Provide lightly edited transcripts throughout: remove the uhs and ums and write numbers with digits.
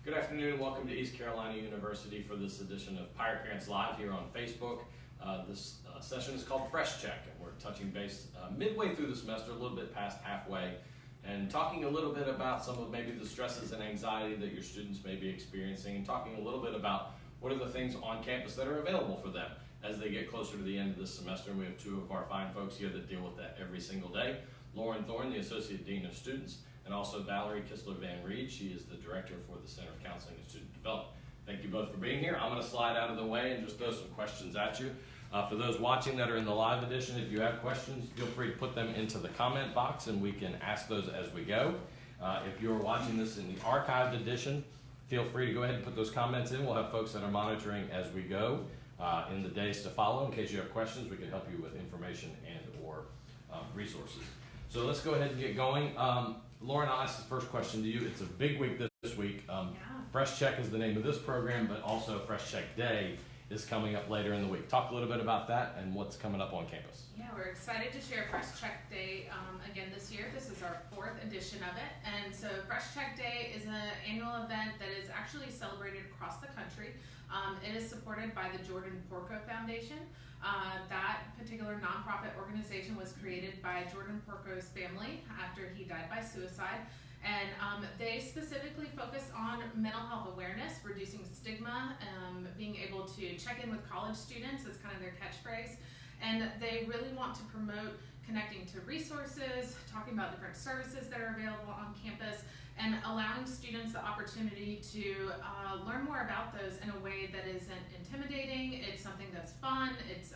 Good afternoon and welcome to East Carolina University for this edition of Pirate Parents Live here on Facebook. This session is called Fresh Check, and we're touching base midway through the semester, a little bit past halfway, and talking a little bit about some of maybe the stresses and anxiety that your students may be experiencing, and talking a little bit about what are the things on campus that are available for them as they get closer to the end of this semester. And we have two of our fine folks here that deal with that every single day. Lauren Thorne, the Associate Dean of Students, and also Valerie Kistler Van Reed. She is the Director for the Center of Counseling and Student Development. Thank you both for being here. I'm going to slide out of the way and just throw some questions at you. For those watching that are in the live edition, if you have questions, feel free to put them into the comment box and we can ask those as we go. If you're watching this in the archived edition, feel free to go ahead and put those comments in. We'll have folks that are monitoring as we go in the days to follow. In case you have questions, we can help you with information and or resources. So let's go ahead and get going. Lauren, I'll ask the first question to you. It's a big week this week. Fresh Check is the name of this program, but also Fresh Check Day is coming up later in the week. Talk a little bit about that and what's coming up on campus. Yeah, we're excited to share Fresh Check Day again this year. This is our 4th edition of it. And so Fresh Check Day is an annual event that is actually celebrated across the country. It is supported by the Jordan Porco Foundation. That particular nonprofit organization was created by Jordan Porco's family after he died by suicide. And they specifically focus on mental health awareness, reducing stigma, being able to check in with college students is kind of their catchphrase. And they really want to promote connecting to resources, talking about different services that are available on campus, and allowing students the opportunity to learn more about those in a way that isn't intimidating. It's something that's fun, it's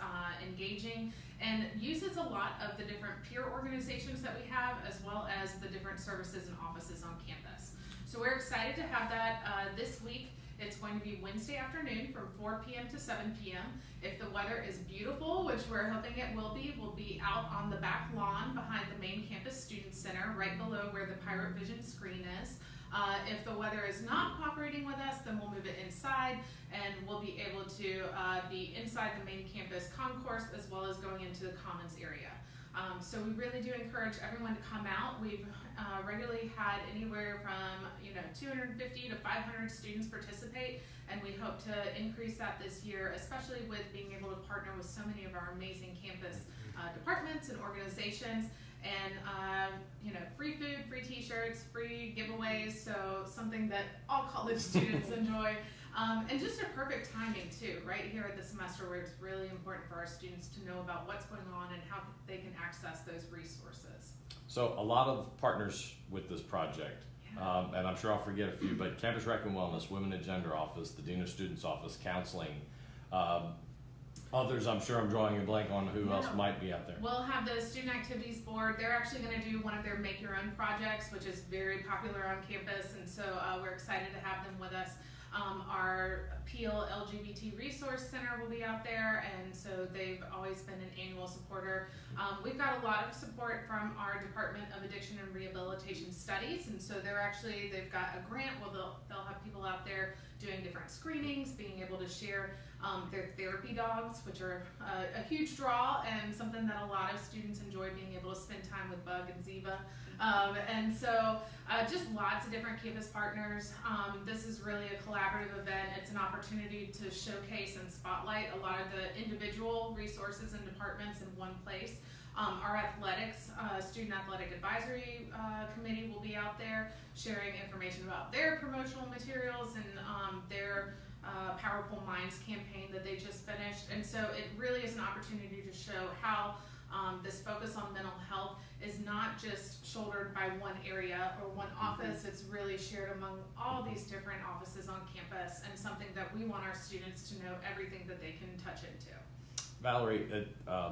engaging, and uses a lot of the different peer organizations that we have, as well as the different services and offices on campus. So we're excited to have that this week. It's going to be Wednesday afternoon from 4 p.m. to 7 p.m. If the weather is beautiful, which we're hoping it will be, we'll be out on the back lawn behind the main campus student center, right below where the Pirate Vision screen is. If the weather is not cooperating with us, then we'll move it inside, and we'll be able to be inside the main campus concourse as well as going into the commons area. So we really do encourage everyone to come out. We've regularly had anywhere from 250 to 500 students participate, and we hope to increase that this year, especially with being able to partner with so many of our amazing campus departments and organizations. And free food, free t-shirts, free giveaways, so something that all college students enjoy. And just a perfect timing too, right here at the semester where it's really important for our students to know about what's going on and how they can access those resources. So a lot of partners with this project, and I'm sure I'll forget a few, but Campus Rec and Wellness, Women and Gender Office, the Dean of Students Office, Counseling, others I'm sure I'm drawing a blank on who else might be out there. We'll have the Student Activities Board. They're actually going to do one of their Make Your Own projects, which is very popular on campus, and so we're excited to have them with us. Our Peel LGBT Resource Center will be out there, and so they've always been an annual supporter. We've got a lot of support from our Department of Addiction and Rehabilitation Studies, and so they've got a grant where they'll have people out there doing different screenings, being able to share their therapy dogs, which are a huge draw and something that a lot of students enjoy, being able to spend time with Bug and Ziva. And so just lots of different campus partners. This is really a collaborative event. It's an opportunity to showcase and spotlight a lot of the individual resources and departments in one place. Our athletics, Student Athletic Advisory Committee will be out there sharing information about their promotional materials and their Powerful Minds campaign that they just finished. And so it really is an opportunity to show how this focus on mental health is not just shouldered by one area or one office. It's really shared among all these different offices on campus, and something that we want our students to know everything that they can touch into. Valerie,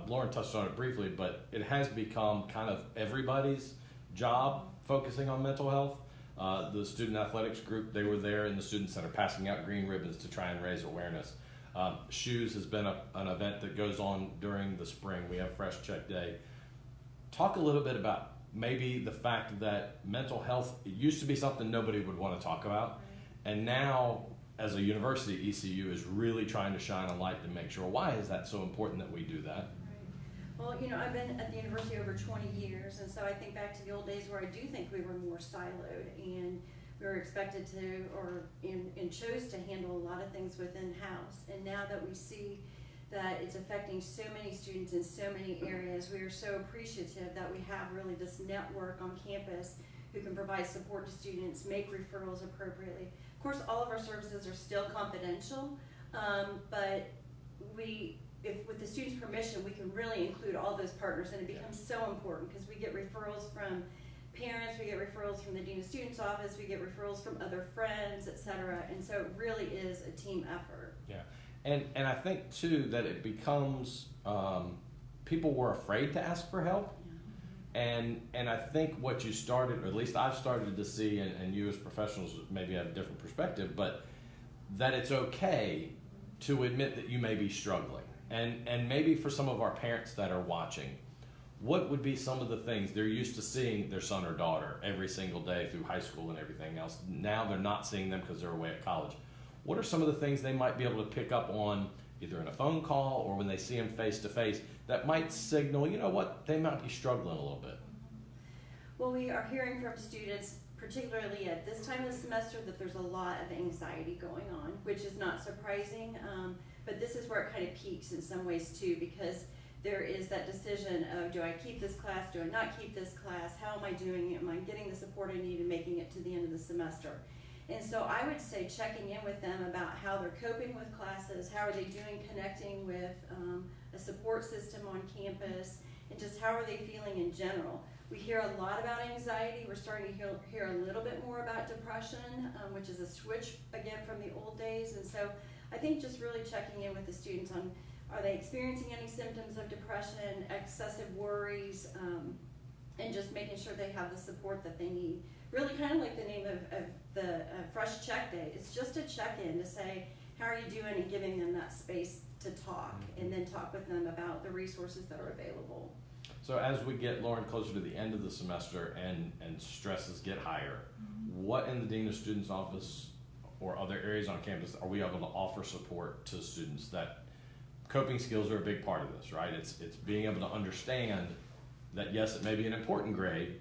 Lauren touched on it briefly, but it has become kind of everybody's job focusing on mental health. The student athletics group, they were there in the student center passing out green ribbons to try and raise awareness. Shoes has been an event that goes on during the spring. We have Fresh Check Day. Talk a little bit about maybe the fact that mental health, it used to be something nobody would want to talk about, and now as a university, ECU is really trying to shine a light to make sure, why is that so important that we do that? Well, I've been at the university over 20 years, and so I think back to the old days where I do think we were more siloed, and we were expected to, and chose to handle a lot of things within house. And now that we see that it's affecting so many students in so many areas, we are so appreciative that we have really this network on campus who can provide support to students, make referrals appropriately. Of course, all of our services are still confidential, but with the student's permission, we can really include all those partners, and it becomes so important because we get referrals from parents, we get referrals from the Dean of Students Office, we get referrals from other friends, etc. And so it really is a team effort. Yeah, and I think too that it becomes people were afraid to ask for help. And I think what you started, or at least I've started to see, and you as professionals maybe have a different perspective, but that it's okay to admit that you may be struggling. And maybe for some of our parents that are watching, what would be some of the things they're used to seeing their son or daughter every single day through high school and everything else? Now they're not seeing them because they're away at college. What are some of the things they might be able to pick up on either in a phone call or when they see them face to face that might signal, you know what, they might be struggling a little bit? Well, we are hearing from students, particularly at this time of the semester, that there's a lot of anxiety going on, which is not surprising. But this is where it kind of peaks in some ways too, because there is that decision of, do I keep this class, do I not keep this class, how am I doing, am I getting the support I need and making it to the end of the semester? And so I would say checking in with them about how they're coping with classes, how are they doing connecting with a support system on campus, and just how are they feeling in general. We hear a lot about anxiety. We're starting to hear a little bit more about depression, which is a switch again from the old days. And so I think just really checking in with the students on, are they experiencing any symptoms of depression, excessive worries, and just making sure they have the support that they need. Really kind of like the name of the Fresh Check Day. It's just a check-in to say, how are you doing, and giving them that space to talk, and then talk with them about the resources that are available. So as we get, Lauren, closer to the end of the semester and stresses get higher, what in the Dean of Students Office or other areas on campus are we able to offer support to students? That coping skills are a big part of this, right? It's being able to understand that yes, it may be an important grade,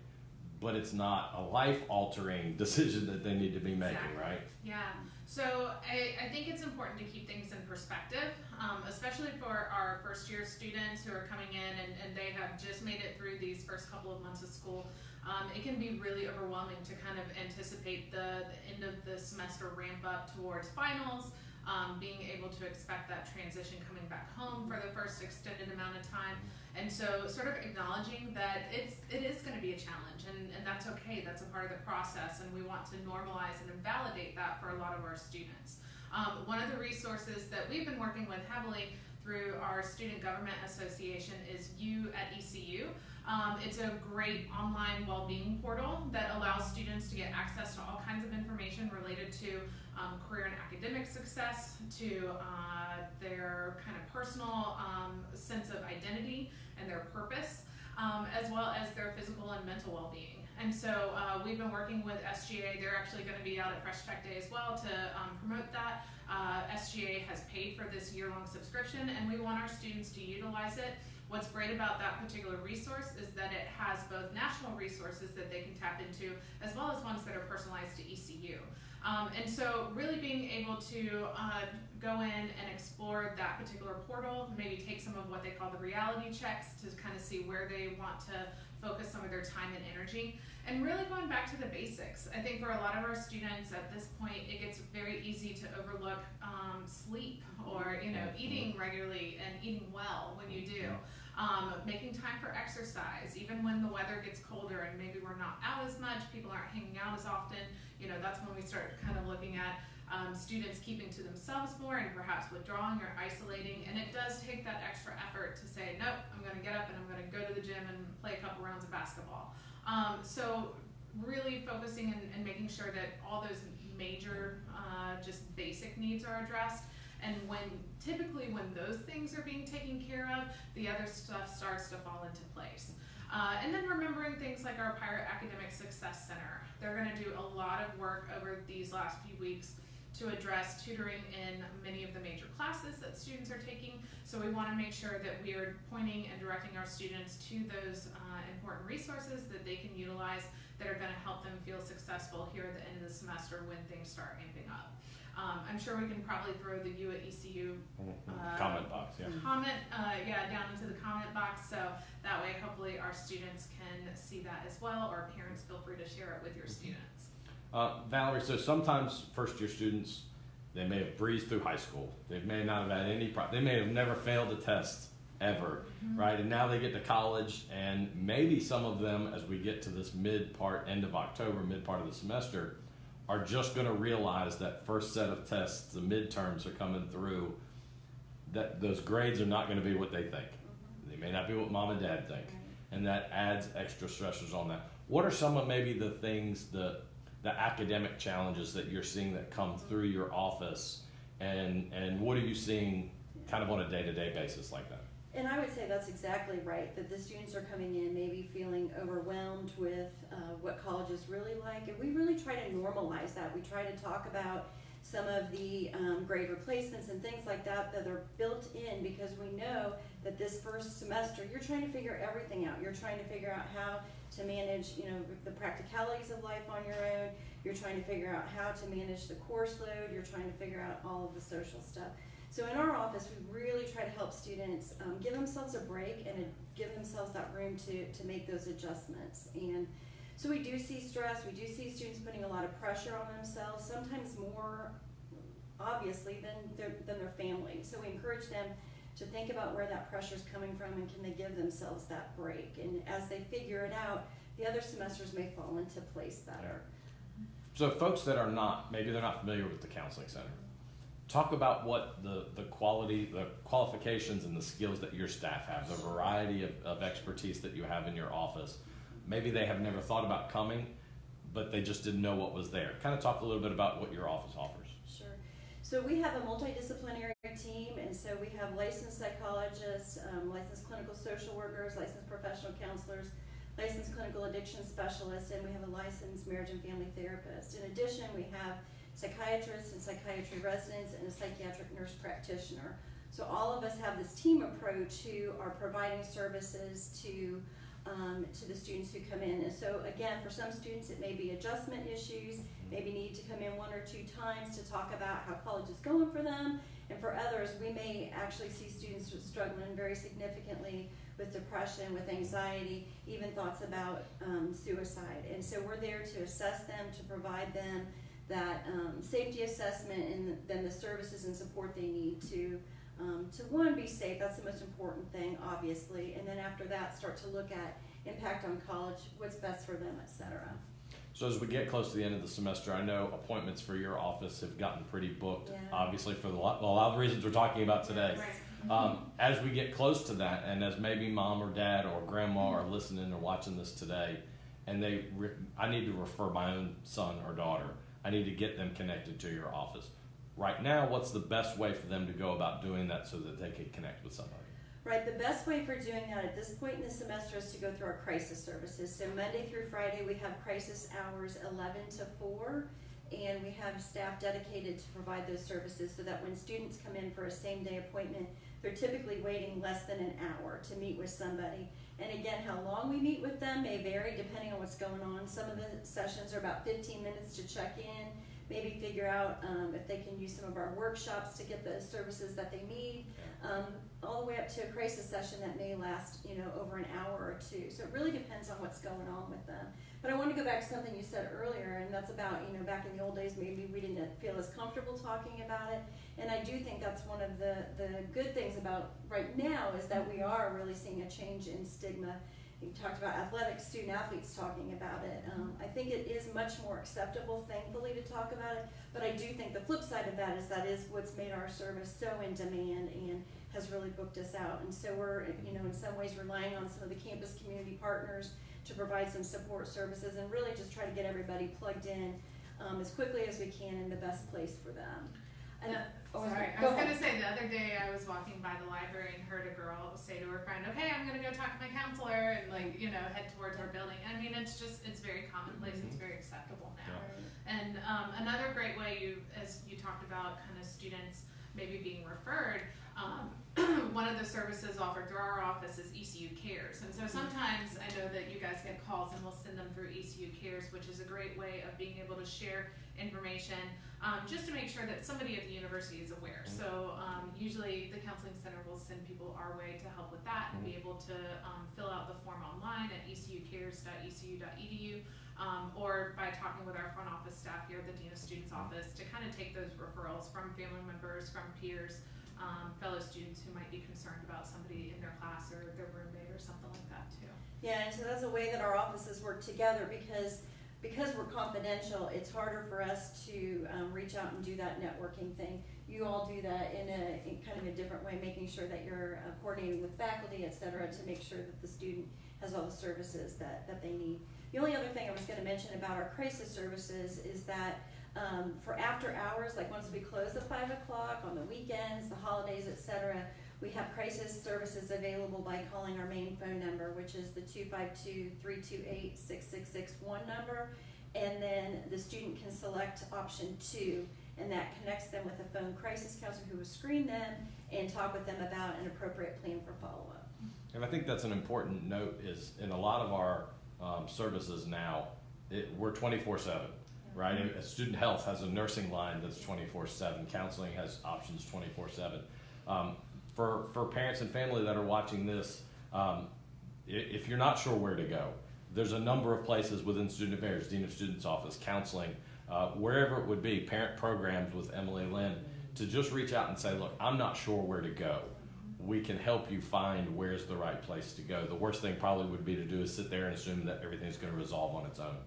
but it's not a life-altering decision that they need to be making, Exactly. right? Yeah. So I think it's important to keep things in perspective, especially for our first year students who are coming in and they have just made it through these first couple of months of school. It can be really overwhelming to kind of anticipate the end of the semester ramp up towards finals, being able to expect that transition coming back home for the first extended amount of time. And so sort of acknowledging that it is going to be a challenge, and that's okay, that's a part of the process, and we want to normalize and validate that for a lot of our students. One of the resources that we've been working with heavily through our Student Government Association is You at ECU. It's a great online well-being portal that allows students to get access to all kinds of information related to career and academic success, to their kind of personal sense of identity and their purpose, as well as their physical and mental well-being. And so we've been working with SGA. They're actually going to be out at Fresh Tech Day as well to promote that. SGA has paid for this year-long subscription, and we want our students to utilize it. What's great about that particular resource is that it has both national resources that they can tap into, as well as ones that are personalized to ECU. And so really being able to go in and explore that particular portal, maybe take some of what they call the reality checks to kind of see where they want to focus some of their time and energy, and really going back to the basics. I think for a lot of our students at this point, it gets very easy to overlook sleep, or eating regularly and eating well when you do. Making time for exercise, even when the weather gets colder and maybe we're not out as much, people aren't hanging out as often, that's when we start kind of looking at students keeping to themselves more and perhaps withdrawing or isolating. And it does take that extra effort to say, nope, I'm going to get up and I'm going to go to the gym and play a couple rounds of basketball. So really focusing and making sure that all those major just basic needs are addressed. And typically when those things are being taken care of, the other stuff starts to fall into place. And then remembering things like our Pirate Academic Success Center. They're going to do a lot of work over these last few weeks to address tutoring in many of the major classes that students are taking. So we want to make sure that we are pointing and directing our students to those important resources that they can utilize that are gonna help them feel successful here at the end of the semester when things start amping up. I'm sure we can probably throw the U at ECU comment box, yeah. comment, down into the comment box, so that way hopefully our students can see that as well, or parents feel free to share it with your students. Valerie, so sometimes first year students, they may have breezed through high school. They may not have had any they may have never failed a test ever, right? And now they get to college, and maybe some of them, as we get to this end of October, mid part of the semester, are just going to realize that first set of tests, the midterms are coming through, that those grades are not going to be what they think. They may not be what mom and dad think. And that adds extra stressors on that. What are some of maybe the things, the academic challenges that you're seeing that come through your office, and what are you seeing kind of on a day-to-day basis like that? And I would say that's exactly right, that the students are coming in maybe feeling overwhelmed with what college is really like, and we really try to normalize that. We try to talk about some of the grade replacements and things like that that are built in, because we know that this first semester you're trying to figure everything out. You're trying to figure out how to manage, the practicalities of life on your own. You're trying to figure out how to manage the course load. You're trying to figure out all of the social stuff. So in our office, we really try to help students give themselves a break and give themselves that room to make those adjustments. And so we do see stress. We do see students putting a lot of pressure on themselves, sometimes more obviously than their family. So we encourage them to think about where that pressure is coming from, and can they give themselves that break. And as they figure it out, the other semesters may fall into place better. So folks that are maybe they're not familiar with the Counseling Center, talk about what the qualifications and the skills that your staff have, the variety of expertise that you have in your office. Maybe they have never thought about coming, but they just didn't know what was there. Kind of talk a little bit about what your office offers. Sure. So we have a multidisciplinary team, and so we have licensed psychologists, licensed clinical social workers, licensed professional counselors, licensed clinical addiction specialists, and we have a licensed marriage and family therapist. In addition, we have psychiatrists and psychiatry residents and a psychiatric nurse practitioner. So all of us have this team approach who are providing services to the students who come in. And so again, for some students it may be adjustment issues, maybe need to come in 1 or 2 times to talk about how college is going for them. And for others, we may actually see students struggling very significantly with depression, with anxiety, even thoughts about suicide. And so we're there to assess them, to provide them that safety assessment, and then the services and support they need to one, be safe. That's the most important thing, obviously, and then after that start to look at impact on college, what's best for them, etc. So as we get close to the end of the semester, I know appointments for your office have gotten pretty booked, obviously for a lot of the reasons we're talking about today. Right. As we get close to that, and as maybe mom or dad or grandma are listening or watching this today, and I need to refer my own son or daughter, I need to get them connected to your office. Right now, what's the best way for them to go about doing that so that they can connect with somebody? Right, the best way for doing that at this point in the semester is to go through our crisis services. So Monday through Friday, we have crisis hours 11 to 4, and we have staff dedicated to provide those services so that when students come in for a same-day appointment, they're typically waiting less than an hour to meet with somebody. And again, how long we meet with them may vary depending on what's going on. Some of the sessions are about 15 minutes to check in, maybe figure out if they can use some of our workshops to get the services that they need, all the way up to a crisis session that may last, over an hour or 2. So it really depends on what's going on with them. But I want to go back to something you said earlier, and that's about, back in the old days, maybe we didn't feel as comfortable talking about it. And I do think that's one of the good things about right now is that we are really seeing a change in stigma. You talked about athletics, student athletes talking about it. I think it is much more acceptable, thankfully, to talk about it. But I do think the flip side of that is what's made our service so in demand and has really booked us out. And so we're, in some ways relying on some of the campus community partners to provide some support services and really just try to get everybody plugged in as quickly as we can in the best place for them. And, Sorry, I was going to say the other day I was walking by the library and heard a girl say to her friend, okay, I'm going to go talk to my counselor and head towards our building. I mean, it's very commonplace. It's very acceptable now. Yeah. And another great way as you talked about kind of students maybe being referred, one of the services offered through our office is ECU Cares. And so sometimes I know that you guys get calls and we'll send them through ECU Cares, which is a great way of being able to share information, just to make sure that somebody at the university is aware. So usually the counseling center will send people our way to help with that and be able to fill out the form online at ecucares.ecu.edu, or by talking with our front office staff here at the Dean of Students office to kind of take those referrals from family members, from peers, fellow students who might be concerned about somebody in their class or their roommate or something like that too. Yeah, and so that's a way that our offices work together, because we're confidential, it's harder for us to reach out and do that networking thing. You all do that in kind of a different way, making sure that you're coordinating with faculty, et cetera, to make sure that the student has all the services that they need. The only other thing I was going to mention about our crisis services is that for after hours, like once we close at 5 o'clock, on the weekends, the holidays, et cetera, we have crisis services available by calling our main phone number, which is the 252-328-6661 number. And then the student can select option 2, and that connects them with a phone crisis counselor who will screen them and talk with them about an appropriate plan for follow-up. And I think that's an important note, is in a lot of our services now, we're 24/7, right? Student health has a nursing line that's 24/7. Counseling has options 24/7. For parents and family that are watching this, if you're not sure where to go, there's a number of places within Student Affairs, Dean of Students Office, counseling, wherever it would be, parent programs with Emily Lynn, to just reach out and say, look, I'm not sure where to go. We can help you find where's the right place to go. The worst thing probably would be to do is sit there and assume that everything's going to resolve on its own.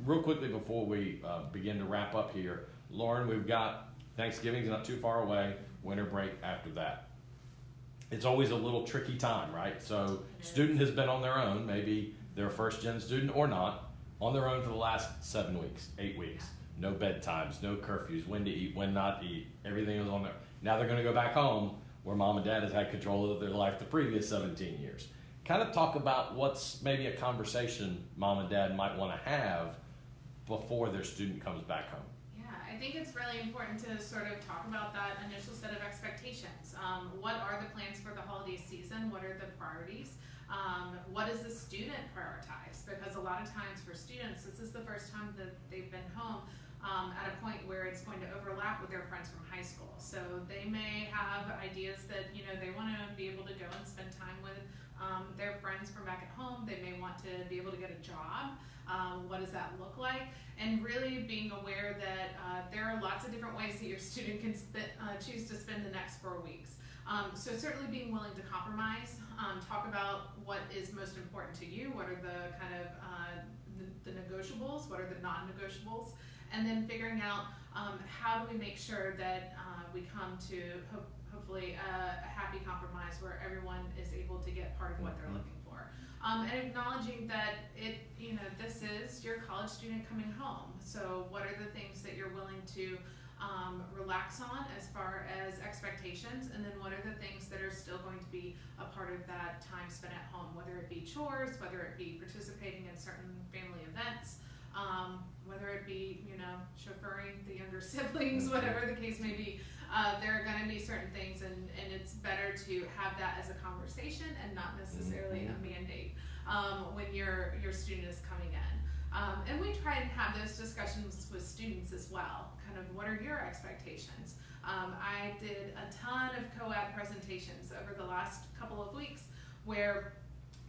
Real quickly before we begin to wrap up here, Lauren, we've got Thanksgiving's not too far away, winter break after that. It's always a little tricky time, right? So student has been on their own, maybe they're a first-gen student or not, on their own for the last 7 weeks, 8 weeks. No bedtimes, no curfews, when to eat, when not to eat, everything is on there. Now they're going to go back home where mom and dad has had control of their life the previous 17 years. Kind of talk about what's maybe a conversation mom and dad might want to have before their student comes back home. Yeah, I think it's really important to sort of talk about that initial set of expectations. What are the plans for the holiday season? What are the priorities? What does the student prioritize? Because a lot of times for students, this is the first time that they've been home at a point where it's going to overlap with their friends from high school. So they may have ideas that, they want to be able to go and spend time with their friends from back at home. They may want to be able to get a job. What does that look like? And really being aware that there are lots of different ways that your student can choose to spend the next 4 weeks. So certainly being willing to compromise, talk about what is most important to you, what are the kind of the negotiables, what are the non-negotiables, and then figuring out how do we make sure that we come to hopefully a happy compromise where everyone is able to get part of what they're looking for. And acknowledging that this is your college student coming home. So what are the things that you're willing to relax on as far as expectations, and then what are the things that are still going to be a part of that time spent at home, whether it be chores, whether it be participating in certain family events, whether it be, chauffeuring the younger siblings, whatever the case may be. There are going to be certain things, and it's better to have that as a conversation and not necessarily a mandate when your student is coming in. And we try and have those discussions with students as well. Kind of, what are your expectations? I did a ton of co-ed presentations over the last couple of weeks where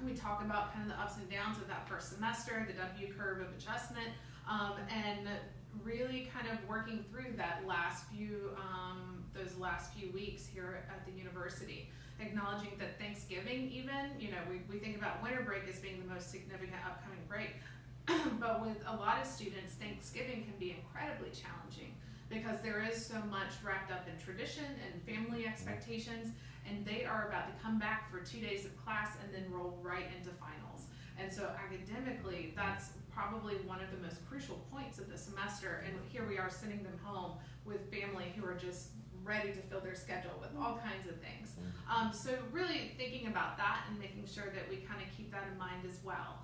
we talk about kind of the ups and downs of that first semester, the W curve of adjustment, and really kind of working through that those last few weeks here at the university. Acknowledging that Thanksgiving even, we think about winter break as being the most significant upcoming break, but with a lot of students, Thanksgiving can be incredibly challenging because there is so much wrapped up in tradition and family expectations, and they are about to come back for 2 days of class and then roll right into finals. And so academically, that's probably one of the most crucial points of the semester, and here we are sending them home with family who are just ready to fill their schedule with all kinds of things. So really thinking about that and making sure that we kind of keep that in mind as well.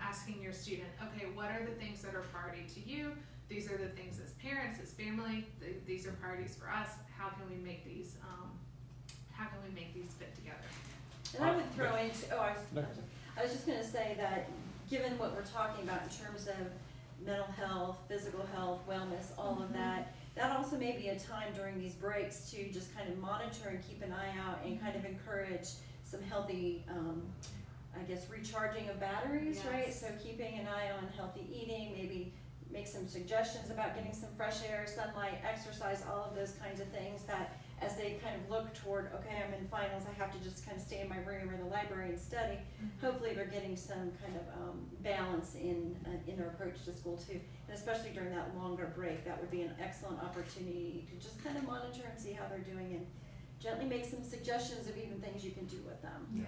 Asking your student, okay, what are the things that are priority to you? These are the things as parents, as family, these are priorities for us. How can we make these how can we make these fit together? And I would throw into, I was just gonna say that, given what we're talking about in terms of mental health, physical health, wellness, all of that, that also may be a time during these breaks to just kind of monitor and keep an eye out and kind of encourage some healthy, I guess, recharging of batteries, right? Yes. So keeping an eye on healthy eating, maybe make some suggestions about getting some fresh air, sunlight, exercise, all of those kinds of things that as they kind of look toward, okay, I'm in finals, I have to just kind of stay in my room or the library and study. Hopefully they're getting some kind of balance in their approach to school too. And especially during that longer break, that would be an excellent opportunity to just kind of monitor and see how they're doing and gently make some suggestions of even things you can do with them. Yeah,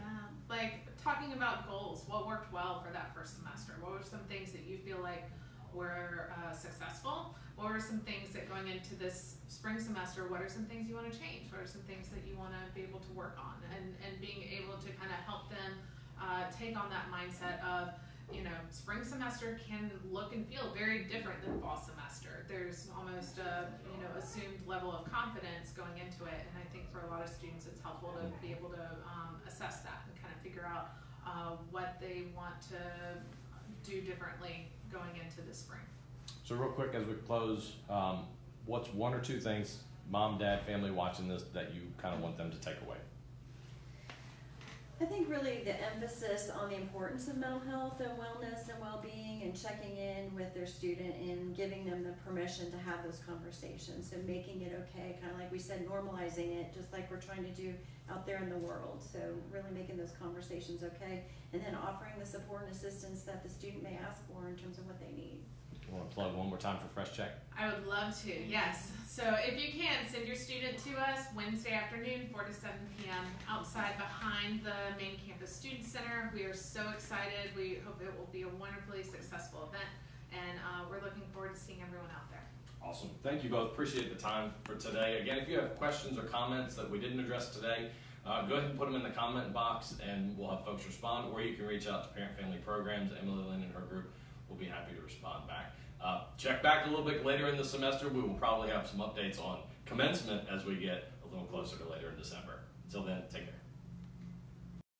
like talking about goals, what worked well for that first semester? What were some things that you feel like were successful? What were some things that going into this spring semester, what are some things you want to change? What are some things that you want to be able to work on? And being able to kind of help them take on that mindset of, you know, spring semester can look and feel very different than fall semester. There's almost a, you know, assumed level of confidence going into it, and I think for a lot of students it's helpful to be able to assess that and kind of figure out what they want to do differently going into the spring. So real quick as we close, what's one or two things, mom, dad, family watching this, that you kind of want them to take away? I think really the emphasis on the importance of mental health and wellness and well-being and checking in with their student and giving them the permission to have those conversations and making it okay, kind of like we said, normalizing it, just like we're trying to do out there in the world. So really making those conversations okay, and then offering the support and assistance that the student may ask for in terms of what they need. You want to plug one more time for Fresh Check? I would love to, yes. So if you can, send your student to us Wednesday afternoon, 4 to 7 p.m. outside behind the main campus student center. We are so excited. We hope it will be a wonderfully successful event, and we're looking forward to seeing everyone out there. Awesome. Thank you both. Appreciate the time for today. Again, if you have questions or comments that we didn't address today, go ahead and put them in the comment box and we'll have folks respond, or you can reach out to Parent Family Programs. Emily Lynn and her group will be happy to respond back. Check back a little bit later in the semester. We will probably have some updates on commencement as we get a little closer to later in December. Until then, take care.